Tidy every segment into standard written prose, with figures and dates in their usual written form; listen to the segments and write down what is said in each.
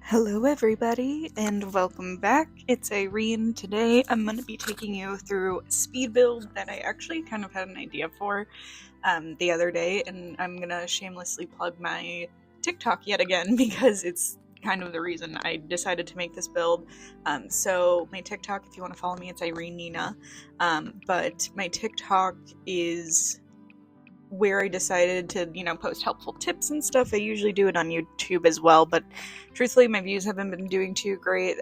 Hello everybody, and welcome back. It's Irene. Today I'm going to be taking you through a speed build that I actually kind of had an idea for the other day, and I'm going to shamelessly plug my TikTok yet again because it's kind of the reason I decided to make this build. So my TikTok, if you want to follow me, it's Irene Nina, but my TikTok is where I decided to, post helpful tips and stuff. I usually do it on YouTube as well, but truthfully, my views haven't been doing too great.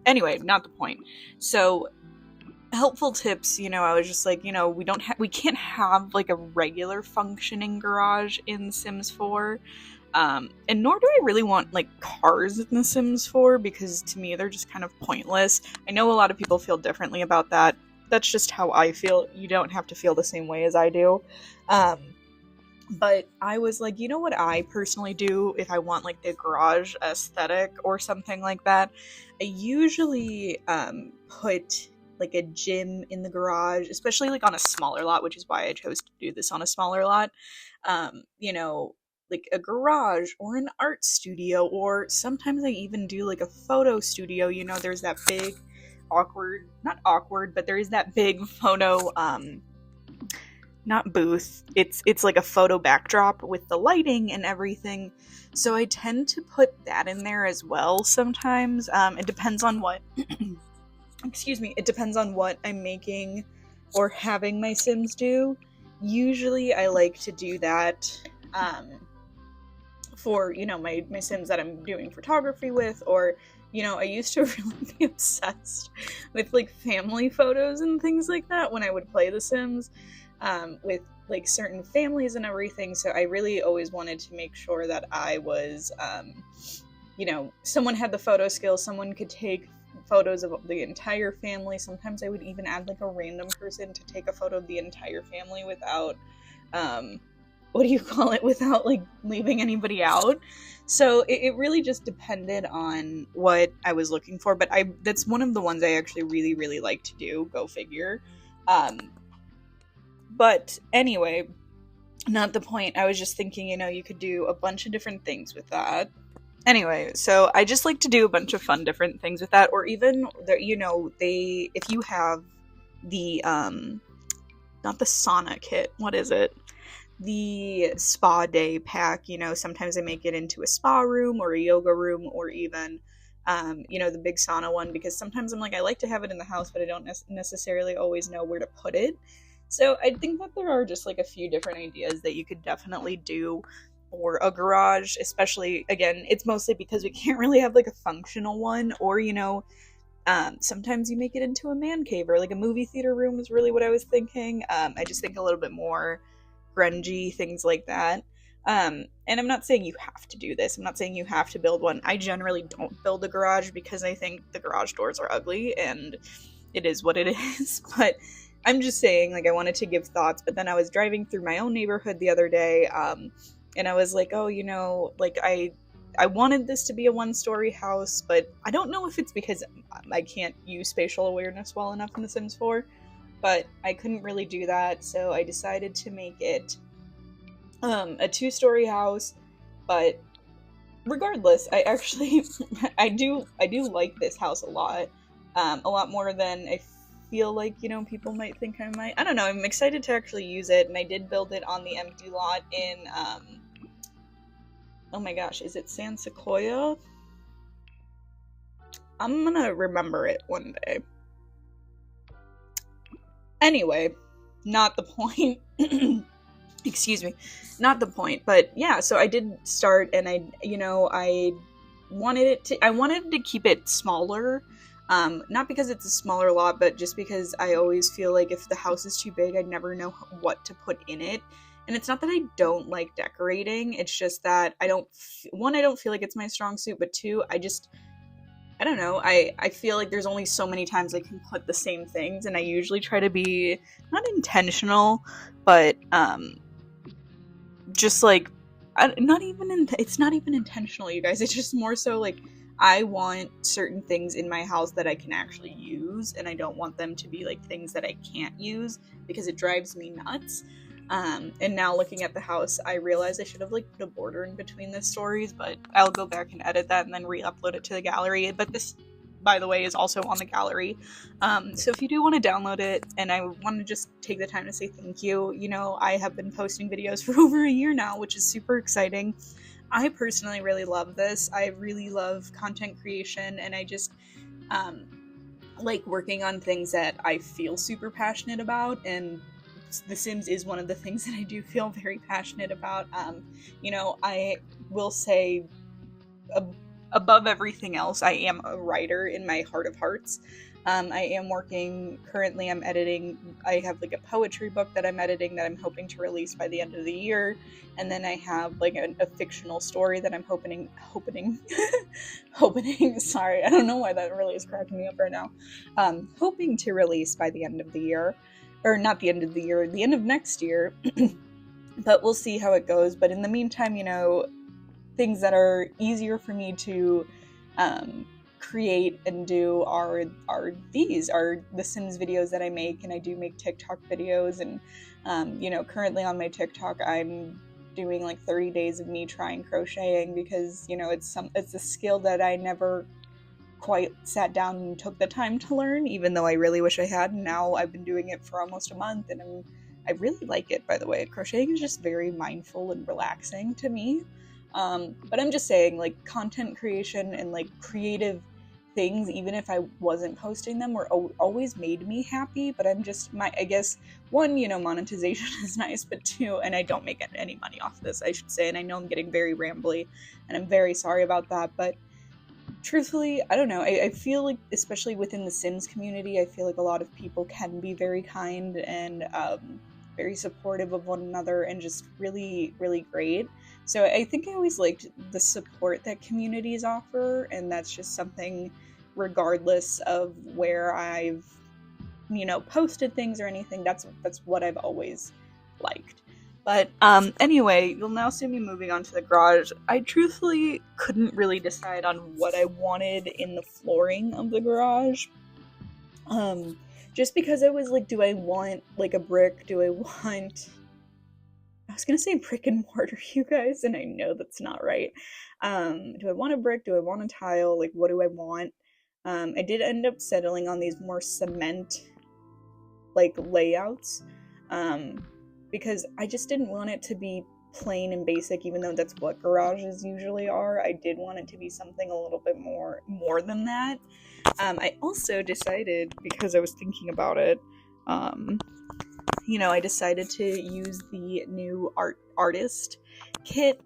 Anyway, not the point. So, helpful tips, I was just like, we can't have like a regular functioning garage in Sims 4. And nor do I really want like cars in The Sims 4 because to me they're just kind of pointless. I know a lot of people feel differently about that. That's just how I feel. You don't have to feel the same way as I do. But I was like, you know what I personally do if I want like the garage aesthetic or something like that? I usually put like a gym in the garage, especially like on a smaller lot, which is why I chose to do this on a smaller lot. Like a garage or an art studio, or sometimes I even do like a photo studio. There's that big not awkward, but there is that big photo not booth. It's like a photo backdrop with the lighting and everything. So I tend to put that in there as well sometimes. It depends on what excuse me, it depends on what I'm making or having my Sims do. Usually I like to do that for, my Sims that I'm doing photography with, or I used to really be obsessed with like family photos and things like that when I would play The Sims with like certain families and everything. So I really always wanted to make sure that I was, someone had the photo skills, someone could take photos of the entire family. Sometimes I would even add like a random person to take a photo of the entire family without, without like leaving anybody out. So it really just depended on what I was looking for, but that's one of the ones I actually really, really like to do, go figure. But anyway, not the point. I was just thinking, you could do a bunch of different things with that. Anyway, so I just like to do a bunch of fun different things with that, or even, if you have the, not the sauna kit, what is it? The spa day pack, sometimes I make it into a spa room or a yoga room, or even, the big sauna one, because sometimes I'm like, I like to have it in the house, but I don't necessarily always know where to put it. So I think that there are just like a few different ideas that you could definitely do for a garage, especially, again, it's mostly because we can't really have like a functional one, or, sometimes you make it into a man cave or like a movie theater room is really what I was thinking. I just think a little bit more grungy, things like that. And I'm not saying you have to do this. I'm not saying you have to build one. I generally don't build a garage because I think the garage doors are ugly and it is what it is. But I'm just saying, like, I wanted to give thoughts, but then I was driving through my own neighborhood the other day, and I was like, oh, like, I wanted this to be a one-story house, but I don't know if it's because I can't use spatial awareness well enough in The Sims 4, but I couldn't really do that, so I decided to make it a two-story house. But regardless, I actually I do like this house a lot more than I feel like people might think I might. I don't know, I'm excited to actually use it, and I did build it on the empty lot in oh my gosh, is it San Sequoia? I'm gonna remember it one day. Anyway, not the point. Excuse me, not the point. But yeah, so I did start, and I wanted to keep it smaller. Not because it's a smaller lot, but just because I always feel like if the house is too big, I'd never know what to put in it. And it's not that I don't like decorating, it's just that I don't feel like it's my strong suit, but two, I don't know, I feel like there's only so many times I can put the same things, and I usually try to be not intentional, but just like it's not even intentional, you guys. It's just more so like I want certain things in my house that I can actually use, and I don't want them to be like things that I can't use because it drives me nuts. And now looking at the house, I realize I should have like put a border in between the stories, but I'll go back and edit that and then re-upload it to the gallery. But this, by the way, is also on the gallery. So if you do want to download it, and I want to just take the time to say thank you, you know, I have been posting videos for over a year now, which is super exciting. I personally really love this. I really love content creation, and I just like working on things that I feel super passionate about, and The Sims is one of the things that I do feel very passionate about. You know, I will say above everything else, I am a writer in my heart of hearts. I am working, currently I'm editing, I have like a poetry book that I'm editing that I'm hoping to release by the end of the year, and then I have like a fictional story that I'm hoping, sorry, I don't know why that really is cracking me up right now, hoping to release by the end of the year, or not the end of the year, the end of next year, but we'll see how it goes. But in the meantime, you know, things that are easier for me to create and do are the Sims videos that I make, and I do make TikTok videos, and you know, currently on my TikTok I'm doing like 30 days of me trying crocheting, because you know, it's a skill that I never quite sat down and took the time to learn, even though I really wish I had. And now I've been doing it for almost a month, and I really like it, by the way. Crocheting is just very mindful and relaxing to me. But I'm just saying, like, content creation and like creative things, even if I wasn't posting them, were always made me happy. But I'm just, I guess, one, you know, monetization is nice, but two, and I don't make any money off this, I should say, and I know I'm getting very rambly, and I'm very sorry about that, but truthfully, I don't know, I feel like, especially within the Sims community, I feel like a lot of people can be very kind and very supportive of one another, and just really, really great. So I think I always liked the support that communities offer, and that's just something, regardless of where I've, you know, posted things or anything, that's what I've always liked. But anyway, you'll now see me moving on to the garage. I truthfully couldn't really decide on what I wanted in the flooring of the garage. Just because I was like, do I want like a brick? Do I want... I was gonna say brick and mortar, you guys, and I know that's not right. Do I want a brick? Do I want a tile? Like, what do I want? I did end up settling on these more cement like layouts. Because I just didn't want it to be plain and basic, even though that's what garages usually are. I did want it to be something a little bit more than that. I also decided, because I was thinking about it, you know, I decided to use the new artist kit,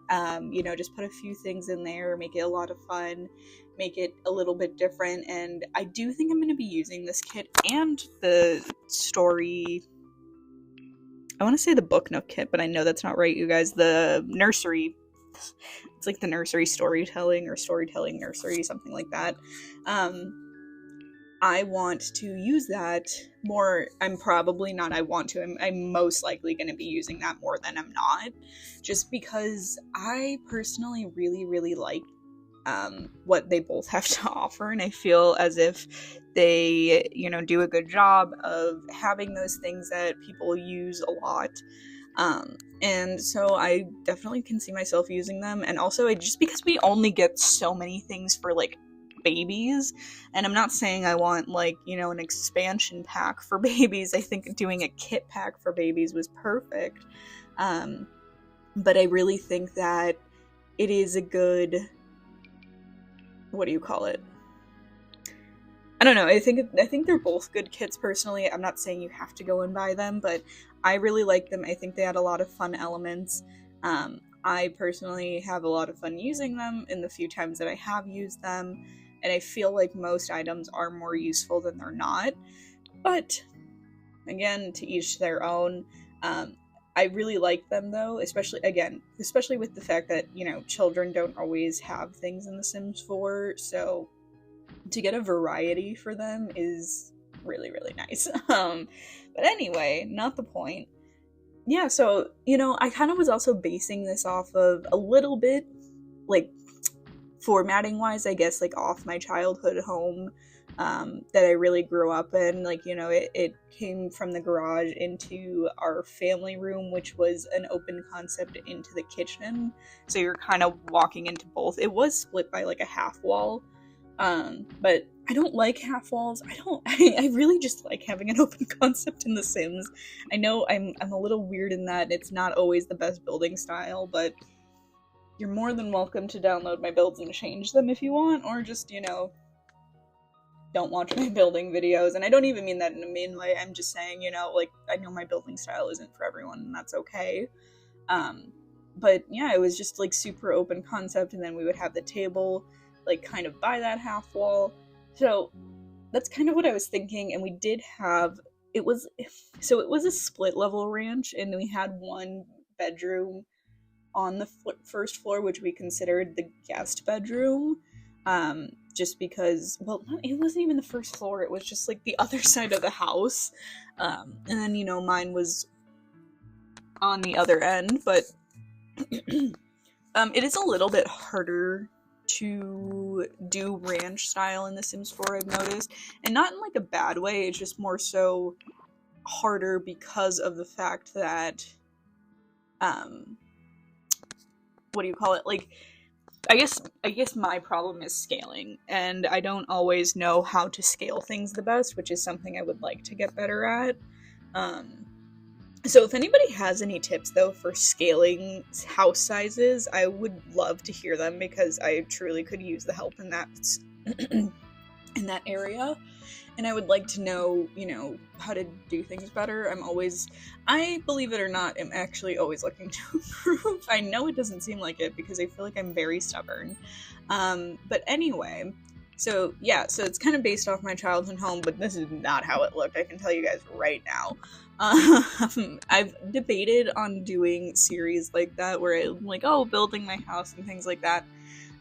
you know, just put a few things in there, make it a lot of fun, make it a little bit different, and I do think I'm going to be using this kit and the story... I want to say the Book Nook kit, but I know that's not right, you guys. The nursery, it's like the nursery storytelling, or storytelling nursery, something like that. I want to use that more. I'm probably not, I want to, I'm most likely going to be using that more than I'm not, just because I personally really, really like what they both have to offer, and I feel as if they, you know, do a good job of having those things that people use a lot, and so I definitely can see myself using them. And also, just because we only get so many things for like babies, and I'm not saying I want like, you know, an expansion pack for babies. I think doing a kit pack for babies was perfect, but I really think that it is a good, what do you call it? I don't know, I think they're both good kits personally. I'm not saying you have to go and buy them, but I really like them. I think they had a lot of fun elements. I personally have a lot of fun using them in the few times that I have used them, and I feel like most items are more useful than they're not. But again, to each their own. I really like them though, especially with the fact that, you know, children don't always have things in The Sims 4, so to get a variety for them is really, really nice. But anyway, not the point. Yeah, so, you know, I kind of was also basing this off of a little bit, like, formatting-wise, I guess, like, off my childhood home, that I really grew up in. Like, you know, it came from the garage into our family room, which was an open concept into the kitchen. So you're kind of walking into both. It was split by like a half wall. But I don't like half walls. I really just like having an open concept in The Sims. I know I'm a little weird in that it's not always the best building style, but you're more than welcome to download my builds and change them if you want, or just, you know, don't watch my building videos. And I don't even mean that in a mean way. I'm just saying, you know, like, I know my building style isn't for everyone, and that's okay. But yeah, it was just like super open concept, and then we would have the table like kind of by that half wall. So that's kind of what I was thinking. And we did have, it was a split level ranch, and we had one bedroom on the first floor, which we considered the guest bedroom. Just because, well, it wasn't even the first floor, it was just like the other side of the house. And then, you know, mine was on the other end, but it is a little bit harder to do ranch style in The Sims 4, I've noticed. And not in like a bad way, it's just more so harder because of the fact that, what do you call it? Like, I guess my problem is scaling, and I don't always know how to scale things the best, which is something I would like to get better at. So if anybody has any tips, though, for scaling house sizes, I would love to hear them, because I truly could use the help in that in that area. And I would like to know, you know, how to do things better. I believe it or not, am actually always looking to improve. I know it doesn't seem like it, because I feel like I'm very stubborn. But anyway, so yeah, so it's kind of based off my childhood home, but this is not how it looked, I can tell you guys right now. I've debated on doing series like that, where I'm like, oh, building my house and things like that.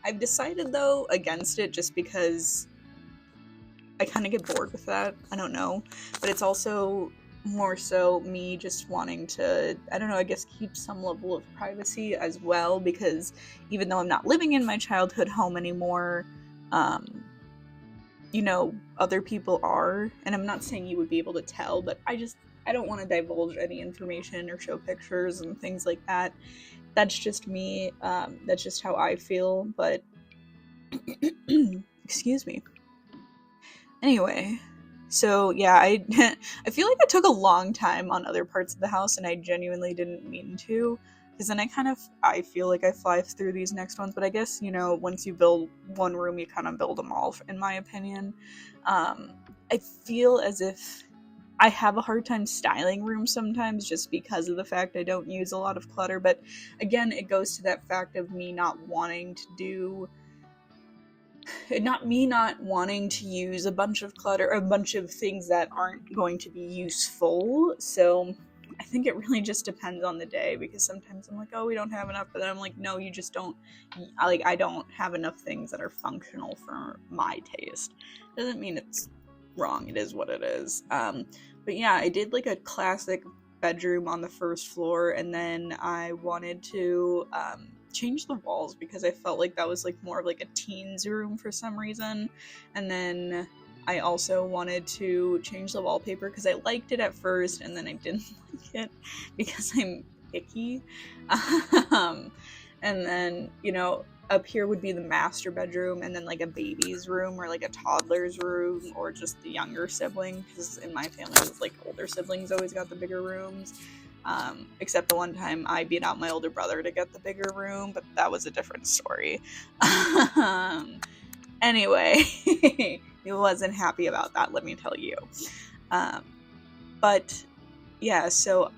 I've decided, though, against it, just because I kind of get bored with that. I don't know. But it's also more so me just wanting to, I don't know, I guess keep some level of privacy as well, because even though I'm not living in my childhood home anymore, you know, other people are. And I'm not saying you would be able to tell, but I don't want to divulge any information or show pictures and things like that. That's just me. That's just how I feel. But excuse me. Anyway, so yeah, I feel like I took a long time on other parts of the house, and I genuinely didn't mean to, because then I feel like I fly through these next ones. But I guess, you know, once you build one room, you kind of build them all, in my opinion. I feel as if I have a hard time styling rooms sometimes, just because of the fact I don't use a lot of clutter. But again, it goes to that fact of me not wanting to use a bunch of clutter, or a bunch of things that aren't going to be useful. So I think it really just depends on the day, because sometimes I'm like, oh, we don't have enough, but then I'm like, no, you just don't. I don't have enough things that are functional for my taste. Doesn't mean it's wrong, it is what it is. But yeah, I did like a classic bedroom on the first floor, and then I wanted to change the walls, because I felt like that was like more of like a teen's room for some reason. And then I also wanted to change the wallpaper, because I liked it at first, and then I didn't like it because I'm picky. And then, you know, up here would be the master bedroom, and then like a baby's room, or like a toddler's room, or just the younger sibling, because in my family it was like older siblings always got the bigger rooms. Except the one time I beat out my older brother to get the bigger room, but that was a different story. Anyway, he wasn't happy about that, let me tell you. But yeah, so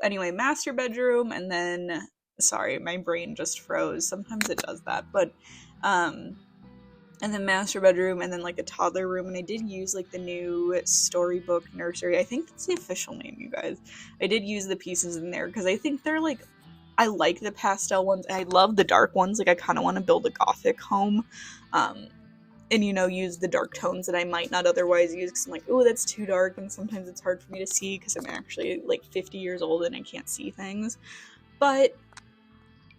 anyway, master bedroom, and then, sorry, my brain just froze. Sometimes it does that, but, and then master bedroom, and then like a toddler room. And I did use like the new Storybook Nursery. I think that's the official name, you guys. I did use the pieces in there, because I think they're like, I like the pastel ones, and I love the dark ones. Like, I kind of want to build a gothic home. And, you know, use the dark tones that I might not otherwise use, because I'm like, oh, that's too dark, and sometimes it's hard for me to see, because I'm actually, like, 50 years old and I can't see things. But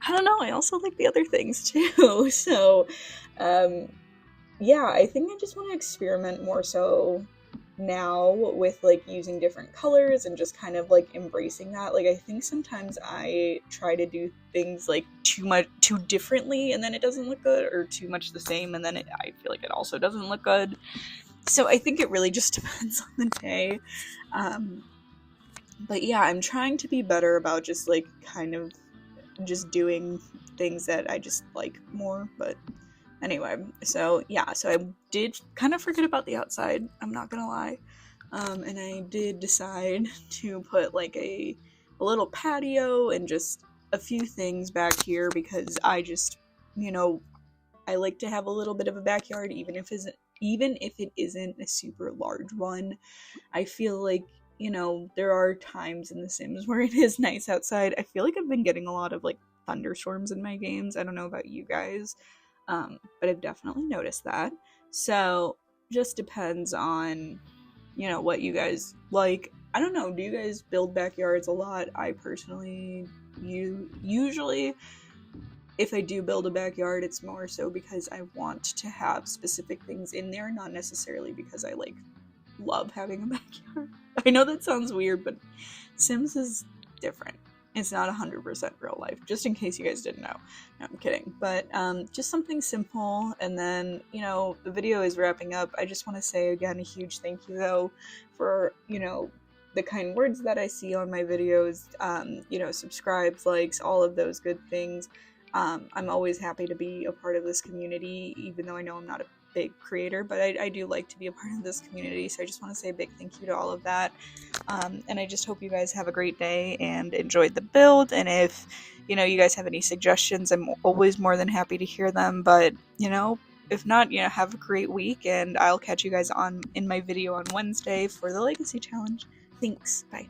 I don't know, I also like the other things too. So, yeah, I think I just want to experiment more so now with like using different colors and just kind of like embracing that. Like I think sometimes I try to do things like too differently and then it doesn't look good, or too much the same and then I feel like it also doesn't look good. So I think it really just depends on the day. But yeah, I'm trying to be better about just like kind of just doing things that I just like more. But anyway, so yeah, so I did kind of forget about the outside, I'm not gonna lie. And I did decide to put like a little patio and just a few things back here because I just, you know, I like to have a little bit of a backyard, even if it isn't a super large one. I feel like, you know, there are times in The Sims where it is nice outside. I feel like I've been getting a lot of like thunderstorms in my games. I don't know about you guys, but I've definitely noticed that. So just depends on, you know, what you guys like. I don't know. Do you guys build backyards a lot? I personally, usually if I do build a backyard, it's more so because I want to have specific things in there, not necessarily because I like love having a backyard. I know that sounds weird, but Sims is different. It's not 100% real life, just in case you guys didn't know. No, I'm kidding. But just something simple, and then, you know, the video is wrapping up. I just want to say again a huge thank you, though, for, you know, the kind words that I see on my videos, you know, subscribes, likes, all of those good things. I'm always happy to be a part of this community, even though I know I'm not a big creator, but I do like to be a part of this community, so I just want to say a big thank you to all of that. And I just hope you guys have a great day and enjoyed the build, and if, you know, you guys have any suggestions, I'm always more than happy to hear them, but, you know, if not, you know, have a great week, and I'll catch you guys in my video on Wednesday for the Legacy Challenge. Thanks, bye.